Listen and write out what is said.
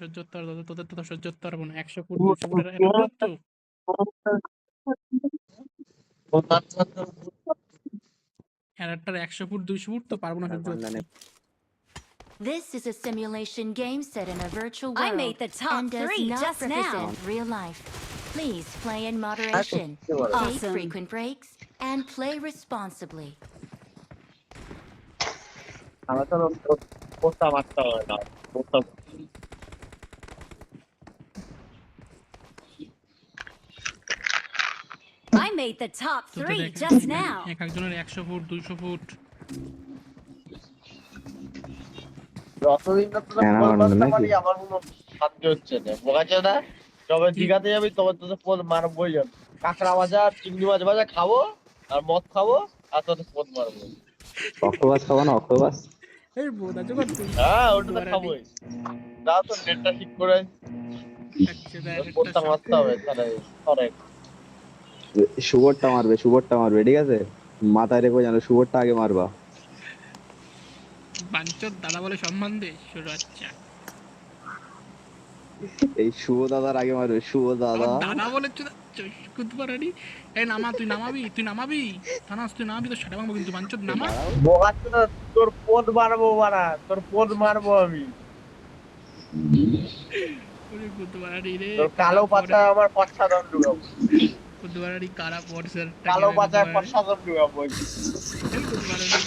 সহ্য করতে পারবো না, তোদের তো সহ্য করতে পারবো না। 100 ফুট 200 ফুটের এটা দূরত্ব। এরাটার 100 ফুট 200 ফুট তো পারবো না সহ্য করতে। This is a simulation game set in a virtual I world made the top and does 3 not just represent now. real life. Please play in moderation, take Awesome. frequent breaks, and play responsibly. আমার তো পোস্তা মারতে হবে না পোস্তা I made the top তোদের 3 just now. এক একজনের 100 foot 200 foot. যতদিন না তোদের পোল মারতে পারি আমার কোনো শান্তি হচ্ছে না বোঝাচ্ছে না তবে দীঘাতে যাবি তবে তোদের পোল মারবই যাবে কাঁকড়া ভাজা চিংড়ি মাছ ভাজা খাবো আর মদ খাবো আর তোদের পোল মারবো অক্টোপাস খাবো না অক্টোপাস এই বোদা জোগাড় তুই। হ্যাঁ ওটা তো খাবোই দাও তো নেটটা ঠিক করে পোলটা মারতে হবে তাহলে অনেক শুভরটা মারবে ঠিক আছে মাথায় রেখো জানো শুভরটা আগে মারবা বাঞ্চর দাদা বলে সম্মান দে শুরু আচ্ছা এই শুভ দাদার আগে মারবে শুভ দাদা দাদা বলে কুতবারানি। এই নামা তুই নামাবি থানাস তুই নামাবি তো সেটা মারবো কিন্তু বাঞ্চর নামা। বোঝাচ্ছে না তোর পোল মারবো বাড়া তোর পোল মারবো আমি ওরে কুতবারানি রে তোর কালো পাতা আমার পচ্ছা দম ঢুকাবো কুতবারানি কারা পড়ছে কালো পাতায় পচ্ছা দম ঢুকাবো কুতবারানি